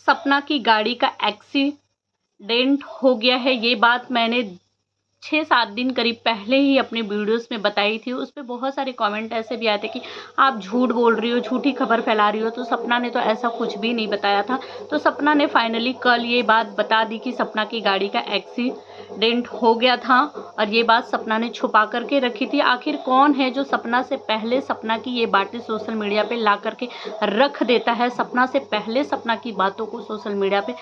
सपना की गाड़ी का एक्सीडेंट हो गया है। ये बात मैंने 6-7 दिन करीब पहले ही अपने वीडियोस में बताई थी। उस पे बहुत सारे कमेंट ऐसे भी आए थे कि आप झूठ बोल रही हो, झूठी खबर फैला रही हो। तो सपना ने तो ऐसा कुछ भी नहीं बताया था। तो सपना ने फाइनली कल ये बात बता दी कि सपना की गाड़ी का एक्सीडेंट हो गया था, और ये बात सपना ने छुपा करके रखी थी। आखिर कौन है जो सपना से पहले सपना की ये बातें सोशल मीडिया पे ला करके रख देता है, सपना से पहले सपना की बातों को सोशल मीडिया पे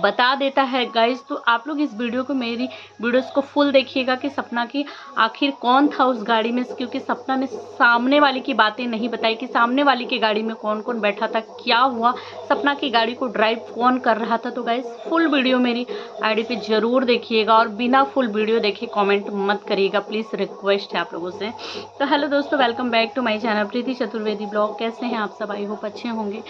बता देता है गाइज। तो आप लोग इस वीडियो को, मेरी वीडियोस को फुल देखिएगा कि सपना की आखिर कौन था उस गाड़ी में, क्योंकि सपना ने सामने वाले की बातें नहीं बताई कि सामने वाली की गाड़ी में कौन कौन बैठा था, क्या हुआ, सपना की गाड़ी को ड्राइव कौन कर रहा था। तो गाइज फुल वीडियो मेरी आईडी पे जरूर देखिएगा, और बिना फुल वीडियो देखे कमेंट मत करिएगा, प्लीज़ रिक्वेस्ट है आप लोगों से। तो हेलो दोस्तों, welcome back to my channel Preeti Chaturvedi blog. कैसे हैं आप सब? आई होप अच्छे होंगे।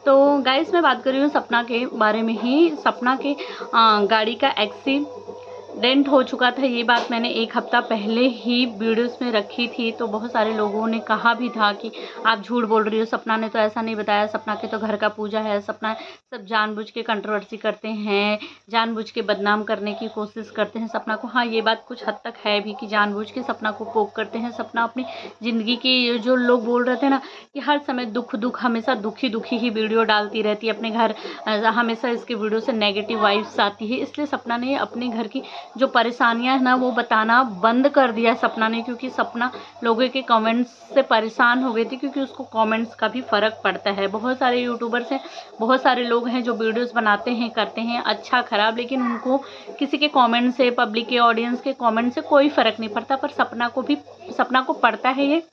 तो गाइज मैं बात कर रही हूँ सपना के बारे में ही। सपना के गाड़ी का एक्सीडेंट हो चुका था, ये बात मैंने एक हफ्ता पहले ही वीडियोस में रखी थी। तो बहुत सारे लोगों ने कहा भी था कि आप झूठ बोल रही हो, सपना ने तो ऐसा नहीं बताया, सपना के तो घर का पूजा है, सपना सब जानबूझ के कंट्रोवर्सी करते हैं, जानबूझ के बदनाम करने की कोशिश करते हैं सपना को। हाँ, ये बात कुछ हद तक है भी कि जानबूझ के सपना को पोक करते हैं। सपना अपनी ज़िंदगी की, जो लोग बोल रहे थे ना कि हर समय दुख दुख, हमेशा दुखी दुखी ही वीडियो डालती रहती है अपने घर, हमेशा इसके वीडियो से नेगेटिव वाइब्स आती है। इसलिए सपना ने अपने घर की जो परेशानियां है ना वो बताना बंद कर दिया सपना ने, क्योंकि सपना लोगों के कमेंट्स से परेशान हो गई थी, क्योंकि उसको कमेंट्स का भी फ़र्क पड़ता है। बहुत सारे यूट्यूबर्स हैं, बहुत सारे लोग हैं जो वीडियोस बनाते हैं, करते हैं अच्छा खराब, लेकिन उनको किसी के कमेंट से, पब्लिक के, ऑडियंस के कमेंट से कोई फ़र्क नहीं पड़ता। पर सपना को पड़ता है। ये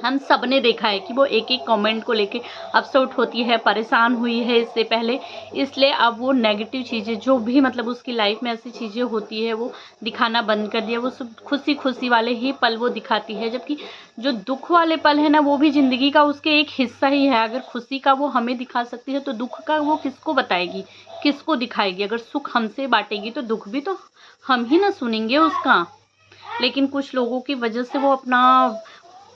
हम सब ने देखा है कि वो एक एक कमेंट को लेके अपसेट होती है, परेशान हुई है इससे पहले। इसलिए अब वो नेगेटिव चीज़ें जो भी मतलब उसकी लाइफ में ऐसी चीज़ें होती है वो दिखाना बंद कर दिया। वो सब खुशी खुशी वाले ही पल वो दिखाती है, जबकि जो दुख वाले पल है ना वो भी ज़िंदगी का उसके एक हिस्सा ही है। अगर खुशी का वो हमें दिखा सकती है तो दुख का वो किसको बताएगी, किसको दिखाएगी? अगर सुख हमसे बांटेगी तो दुख भी तो हम ही ना सुनेंगे उसका। लेकिन कुछ लोगों की वजह से वो अपना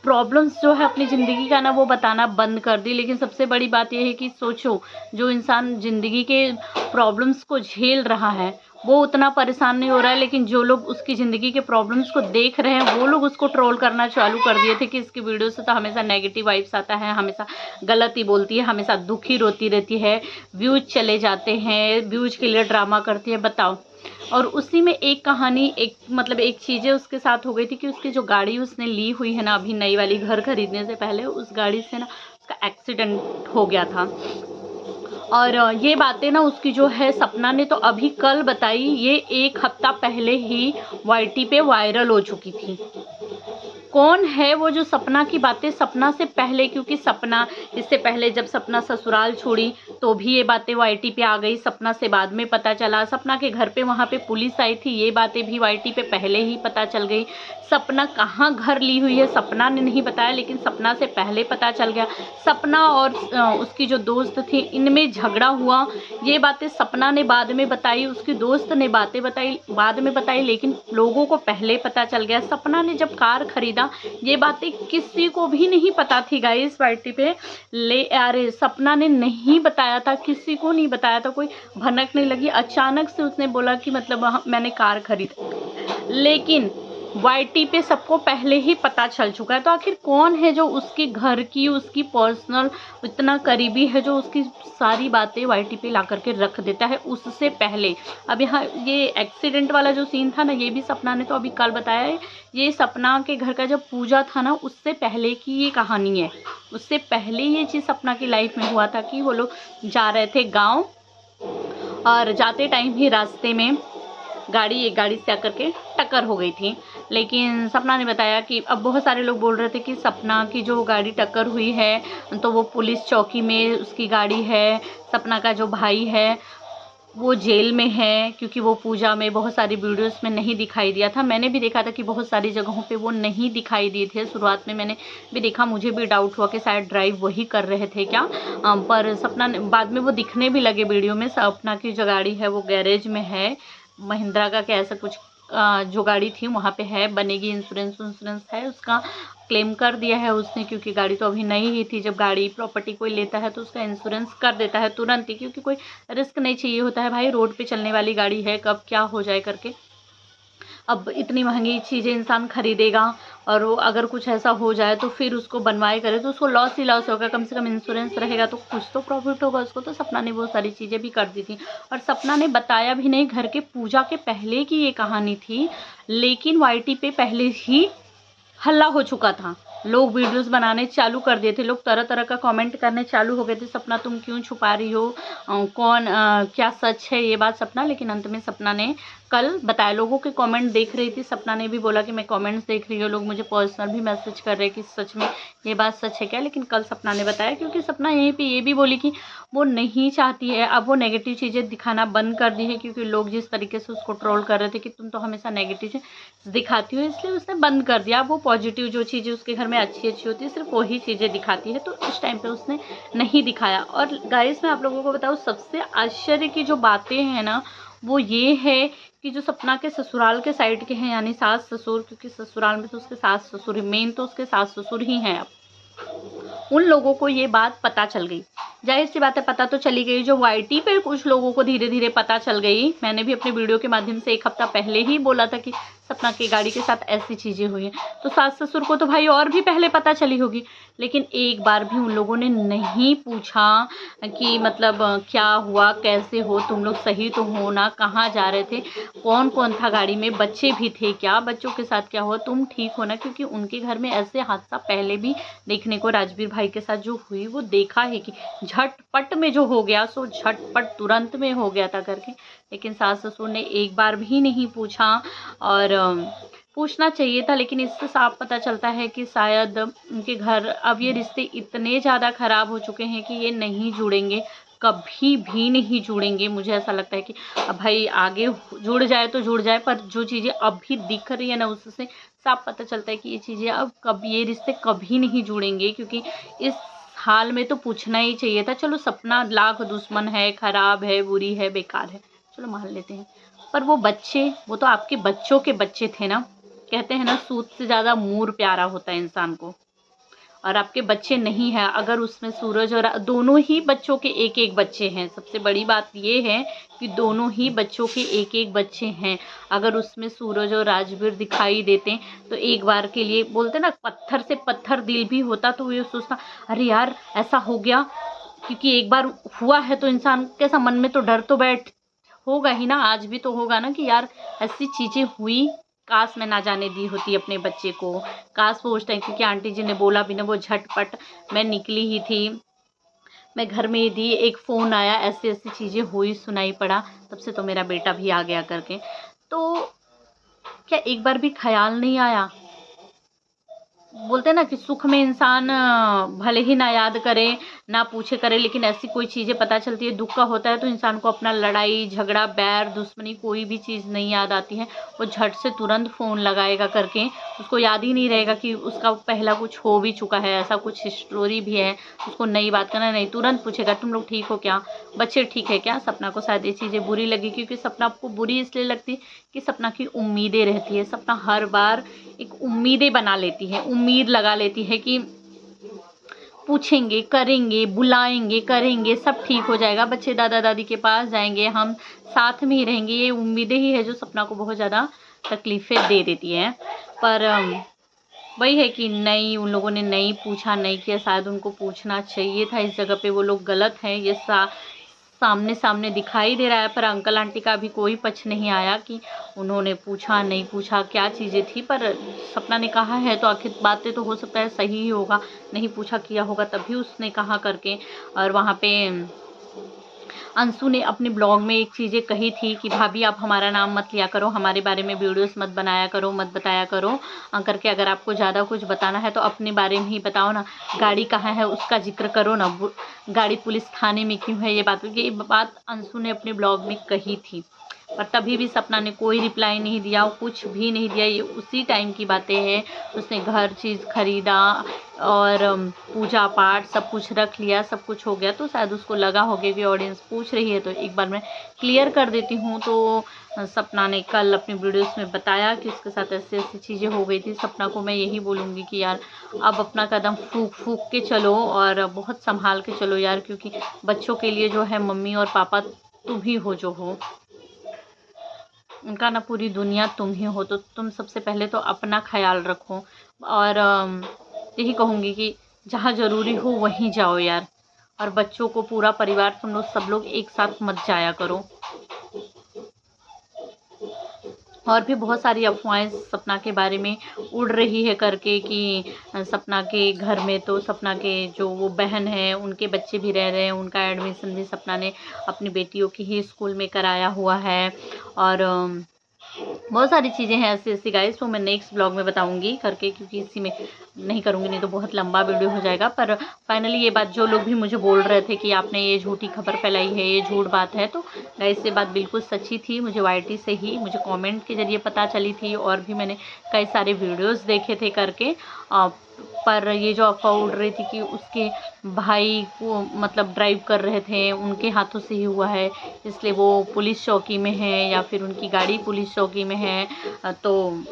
प्रॉब्लम्स जो है अपनी ज़िंदगी का ना वो बताना बंद कर दी। लेकिन सबसे बड़ी बात यह है कि सोचो, जो इंसान ज़िंदगी के प्रॉब्लम्स को झेल रहा है वो उतना परेशान नहीं हो रहा है, लेकिन जो लोग उसकी ज़िंदगी के प्रॉब्लम्स को देख रहे हैं वो लोग उसको ट्रोल करना चालू कर दिए थे कि इसकी वीडियो से तो हमेशा नेगेटिव वाइब्स आता है, हमेशा गलत ही बोलती है, हमेशा दुखी रोती रहती है, व्यूज चले जाते हैं, व्यूज के लिए ड्रामा करती है। बताओ। और उसी में एक कहानी, एक चीज़ें उसके साथ हो गई थी कि उसकी जो गाड़ी उसने ली हुई है ना अभी नई वाली, घर खरीदने से पहले उस गाड़ी से ना उसका एक्सीडेंट हो गया था। और ये बातें ना उसकी जो है सपना ने तो अभी कल बताई, ये एक हफ्ता पहले ही वाईटी पे वायरल हो चुकी थी। कौन है वो जो सपना की बातें सपना से पहले, क्योंकि सपना इससे पहले जब सपना ससुराल छोड़ी तो भी ये बातें वाईटी पे आ गई, सपना से बाद में पता चला। सपना के घर पे वहाँ पे पुलिस आई थी, ये बातें भी वाईटी पे पहले ही पता चल गई। सपना कहाँ घर ली हुई है सपना ने नहीं बताया, लेकिन सपना से पहले पता चल गया। सपना और उसकी जो दोस्त थी इनमें झगड़ा हुआ, ये बातें सपना ने बाद में बताई, उसकी दोस्त ने बातें बताई बाद में बताई, लेकिन लोगों को पहले पता चल गया। सपना ने जब कार खरीदा ये बातें किसी को भी नहीं पता थी गाइस, वाईटी पे ले अरे सपना ने नहीं बताया था, किसी को नहीं बताया था, कोई भनक नहीं लगी। अचानक से उसने बोला कि मतलब मैंने कार खरीदा, लेकिन वाईटी पे सबको पहले ही पता चल चुका है। तो आखिर कौन है जो उसके घर की, उसकी पर्सनल इतना करीबी है, जो उसकी सारी बातें वाईटी पे ला करके रख देता है उससे पहले। अब यहाँ ये एक्सीडेंट वाला जो सीन था ना, ये भी सपना ने तो अभी कल बताया है। ये सपना के घर का जब पूजा था ना उससे पहले की ये कहानी है। उससे पहले ये चीज़ सपना की लाइफ में हुआ था कि वो लोग जा रहे थे गाँव, और जाते टाइम ही रास्ते में एक गाड़ी से आकर के टक्कर हो गई थी। लेकिन सपना ने बताया कि अब बहुत सारे लोग बोल रहे थे कि सपना की जो गाड़ी टक्कर हुई है तो वो पुलिस चौकी में उसकी गाड़ी है, सपना का जो भाई है वो जेल में है, क्योंकि वो पूजा में बहुत सारी वीडियोस में नहीं दिखाई दिया था। मैंने भी देखा था कि बहुत सारी जगहों पे वो नहीं दिखाई दिए थे। शुरुआत में मैंने भी देखा, मुझे भी डाउट हुआ कि शायद ड्राइव वही कर रहे थे क्या, पर सपना ने बाद में वो दिखने भी लगे वीडियो में। सपना की जो गाड़ी है वो गैरेज में है, महिंद्रा का क्या ऐसा कुछ जो गाड़ी थी वहाँ पे है, बनेगी, इंश्योरेंस है उसका। क्लेम कर दिया है उसने, क्योंकि गाड़ी तो अभी नई ही थी। जब गाड़ी प्रॉपर्टी कोई लेता है तो उसका इंश्योरेंस कर देता है तुरंत ही, क्योंकि कोई रिस्क नहीं चाहिए होता है भाई, रोड पे चलने वाली गाड़ी है, कब क्या हो जाए करके। अब इतनी महंगी चीज़ें इंसान खरीदेगा और वो अगर कुछ ऐसा हो जाए तो फिर उसको बनवाए करे तो उसको लॉस ही लॉस होगा। कम से कम इंश्योरेंस रहेगा तो कुछ तो प्रॉफिट होगा उसको। तो सपना ने वो सारी चीज़ें भी कर दी थी, और सपना ने बताया भी नहीं, घर के पूजा के पहले की ये कहानी थी, लेकिन वाईटी पे पहले ही हल्ला हो चुका था। लोग वीडियोस बनाने चालू कर दिए थे, लोग तरह तरह का कमेंट करने चालू हो गए थे, सपना तुम क्यों छुपा रही हो, क्या सच है ये बात सपना। लेकिन अंत में सपना ने कल बताया, लोगों के कमेंट देख रही थी, सपना ने भी बोला कि मैं कमेंट्स देख रही हूँ, लोग मुझे पर्सनल भी मैसेज कर रहे हैं कि सच में ये बात सच है क्या। लेकिन कल सपना ने बताया, क्योंकि सपना यहीं पे ये भी बोली कि वो नहीं चाहती है, अब वो नेगेटिव चीज़ें दिखाना बंद कर दी है, क्योंकि लोग जिस तरीके से उसको ट्रोल कर रहे थे कि तुम तो हमेशा नेगेटिव चीज़ दिखाती हो, इसलिए उसने बंद कर दिया। वो पॉजिटिव जो चीज़ें उसके घर में अच्छी अच्छी होती है सिर्फ वही चीज़ें दिखाती है, तो उस टाइम पे उसने नहीं दिखाया। और गाइस मैं आप लोगों को बताऊँ, सबसे आश्चर्य की जो बातें हैं ना वो ये है कि जो सपना के ससुराल के साइड के हैं, यानी सास ससुर, क्योंकि ससुराल में तो उसके सास ससुर, मेन तो उसके सास ससुर ही हैं, उन लोगों को ये बात पता चल गई। जाहिर सी बात है पता तो चली गई, जो वाईटी पे कुछ लोगों को धीरे धीरे पता चल गई। मैंने भी अपने वीडियो के माध्यम से 1 हफ्ता पहले ही बोला था कि सपना की गाड़ी के साथ ऐसी चीज़ें हुई हैं, तो सास ससुर को तो भाई और भी पहले पता चली होगी। लेकिन एक बार भी उन लोगों ने नहीं पूछा कि मतलब क्या हुआ, कैसे हो, तुम लोग सही तो हो ना, कहाँ जा रहे थे, कौन कौन था गाड़ी में, बच्चे भी थे क्या, बच्चों के साथ क्या हुआ, तुम ठीक हो ना। क्योंकि उनके घर में ऐसे हादसा पहले भी देखने को राजवीर भाई के साथ जो हुई वो देखा है कि झटपट में जो हो गया सो झटपट तुरंत में हो गया था करके। लेकिन सास ससुर ने एक बार भी नहीं पूछा, और पूछना चाहिए था। लेकिन इससे साफ पता चलता है कि शायद उनके घर अब ये रिश्ते इतने ज़्यादा ख़राब हो चुके हैं कि ये नहीं जुड़ेंगे, कभी भी नहीं जुड़ेंगे। मुझे ऐसा लगता है कि अब भाई आगे जुड़ जाए तो जुड़ जाए, पर जो चीज़ें अभी दिख रही है ना उससे साफ पता चलता है कि ये चीज़ें अब कभी, ये रिश्ते कभी नहीं जुड़ेंगे। क्योंकि इस हाल में तो पूछना ही चाहिए था। चलो सपना लाख दुश्मन है, ख़राब है, बुरी है, बेकार है, चलो मान लेते हैं, पर वो बच्चे, वो तो आपके बच्चों के बच्चे थे ना। कहते हैं ना सूद से ज़्यादा मूर प्यारा होता है इंसान को, और आपके बच्चे नहीं हैं। अगर उसमें सूरज और दोनों ही बच्चों के एक एक बच्चे हैं, सबसे बड़ी बात ये है कि दोनों ही बच्चों के एक एक बच्चे हैं। अगर उसमें सूरज और राजवीर दिखाई देते तो एक बार के लिए, बोलते ना पत्थर से पत्थर दिल भी होता, तो ये सोचता अरे यार ऐसा हो गया। क्योंकि एक बार हुआ है तो इंसान कैसा मन में तो डर तो बैठ होगा ही ना, आज भी तो होगा ना कि यार ऐसी चीज़ें हुई, काश मैं ना जाने दी होती अपने बच्चे को, काश वो उस टाइम, क्योंकि आंटी जी ने बोला भी ना, वो झटपट, मैं निकली ही थी, मैं घर में ही थी, एक फ़ोन आया, ऐसी ऐसी चीज़ें हुई, सुनाई पड़ा, तब से तो मेरा बेटा भी आ गया करके। तो क्या एक बार भी ख्याल नहीं आया? बोलते हैं ना कि सुख में इंसान भले ही ना याद करे, ना पूछे करे, लेकिन ऐसी कोई चीज़ें पता चलती है, दुख का होता है तो इंसान को अपना लड़ाई झगड़ा बैर दुश्मनी कोई भी चीज़ नहीं याद आती है। वो झट से तुरंत फ़ोन लगाएगा करके, उसको याद ही नहीं रहेगा कि उसका पहला कुछ हो भी चुका है, ऐसा कुछ स्टोरी भी है, उसको नई बात करना नहीं, तुरंत पूछेगा तुम लोग ठीक हो क्या, बच्चे ठीक है क्या। सपना को शायद ये चीज़ें बुरी लगी, क्योंकि सपना को बुरी इसलिए लगती कि सपना की उम्मीदें रहती है। सपना हर बार एक उम्मीदें बना लेती है, उम्मीद लगा लेती है कि पूछेंगे, करेंगे, बुलाएंगे, करेंगे, सब ठीक हो जाएगा, बच्चे दादा दादी के पास जाएंगे, हम साथ में ही रहेंगे। ये उम्मीदें ही है जो सपना को बहुत ज़्यादा तकलीफ़ें दे देती हैं। पर वही है कि नहीं, उन लोगों ने नहीं पूछा, नहीं किया, शायद उनको पूछना चाहिए था। इस जगह पे वो लोग गलत हैं, ये सामने सामने दिखाई दे रहा है। पर अंकल आंटी का भी कोई पक्ष नहीं आया कि उन्होंने पूछा नहीं पूछा, क्या चीज़ें थी। पर सपना ने कहा है तो आखिर बातें तो हो सकता है सही ही होगा, नहीं पूछा किया होगा तभी उसने कहा करके। और वहाँ पे अंशु ने अपने ब्लॉग में एक चीज़ें कही थी कि भाभी आप हमारा नाम मत लिया करो, हमारे बारे में वीडियोस मत बनाया करो, मत बताया करो करके। अगर आपको ज़्यादा कुछ बताना है तो अपने बारे में ही बताओ ना, गाड़ी कहाँ है उसका जिक्र करो ना, गाड़ी पुलिस थाने में क्यों है, ये बात अंशु ने अपने ब्लॉग में कही थी। पर तभी भी सपना ने कोई रिप्लाई नहीं दिया, कुछ भी नहीं दिया। ये उसी टाइम की बातें हैं, उसने घर चीज़ खरीदा और पूजा पाठ सब कुछ रख लिया, सब कुछ हो गया। तो शायद उसको लगा होगा कि ऑडियंस पूछ रही है तो एक बार मैं क्लियर कर देती हूँ। तो सपना ने कल अपनी वीडियोस में बताया कि उसके साथ ऐसी ऐसी चीज़ें हो गई थी। सपना को मैं यही बोलूँगी कि यार अब अपना कदम फूंक फूंक के चलो और बहुत संभाल के चलो यार, क्योंकि बच्चों के लिए जो है मम्मी और पापा तुम ही हो, जो हो उनका ना पूरी दुनिया तुम ही हो। तो तुम सबसे पहले तो अपना ख्याल रखो और यही कहूँगी कि जहाँ ज़रूरी हो वहीं जाओ यार। और बच्चों को, पूरा परिवार तुम लोग सब लोग एक साथ मत जाया करो। और भी बहुत सारी अफवाहें सपना के बारे में उड़ रही है करके कि सपना के घर में, तो सपना के जो वो बहन है उनके बच्चे भी रह रहे हैं, उनका एडमिशन भी सपना ने अपनी बेटियों की ही स्कूल में कराया हुआ है। और बहुत सारी चीज़ें हैं ऐसी ऐसी गाइस, तो मैं नेक्स्ट ब्लॉग में बताऊंगी करके, क्योंकि इसी में नहीं करूंगी नहीं तो बहुत लंबा वीडियो हो जाएगा। पर फाइनली ये बात जो लोग भी मुझे बोल रहे थे कि आपने ये झूठी खबर फैलाई है, ये झूठ बात है, तो गाइस ये बात बिल्कुल सच्ची थी। मुझे YT से ही, मुझे कमेंट के ज़रिए पता चली थी और भी मैंने कई सारे वीडियोस देखे थे करके। पर ये जो अफवाह उड़ रही थी कि उसके भाई को मतलब ड्राइव कर रहे थे, उनके हाथों से ही हुआ है, इसलिए वो पुलिस चौकी में है या फिर उनकी गाड़ी पुलिस चौकी में है, तो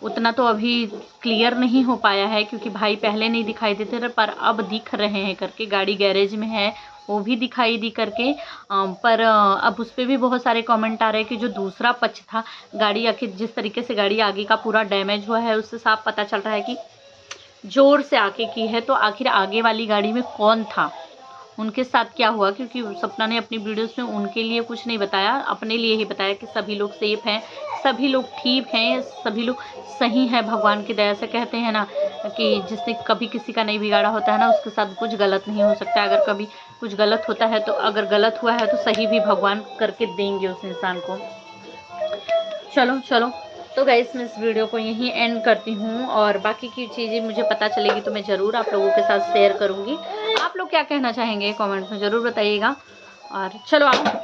उतना तो अभी क्लियर नहीं हो पाया है क्योंकि भाई पहले नहीं दिखाई देते थे पर अब दिख रहे हैं करके। गाड़ी गैरेज में है, वो भी दिखाई दी करके। पर अब उस पर भी बहुत सारे कमेंट आ रहे हैं कि जो दूसरा पक्ष था, गाड़ी आखिर जिस तरीके से गाड़ी आगे का पूरा डैमेज हुआ है उससे साफ पता चल रहा है कि जोर से आके की है। तो आखिर आगे वाली गाड़ी में कौन था, उनके साथ क्या हुआ, क्योंकि सपना ने अपनी वीडियोस में उनके लिए कुछ नहीं बताया, अपने लिए ही बताया कि सभी लोग सेफ हैं, सभी लोग ठीक हैं, सभी लोग सही हैं भगवान की दया से। कहते हैं ना कि जिसने कभी किसी का नहीं बिगाड़ा होता है ना, उसके साथ कुछ गलत नहीं हो सकता। अगर कभी कुछ गलत होता है तो अगर गलत हुआ है तो सही भी भगवान करके देंगे उस इंसान को। चलो तो गाइस मैं इस वीडियो को यहीं एंड करती हूँ और बाकी की चीज़ें मुझे पता चलेगी तो मैं ज़रूर आप लोगों के साथ शेयर करूँगी। आप लोग क्या कहना चाहेंगे कमेंट्स में ज़रूर बताइएगा। और चलो आप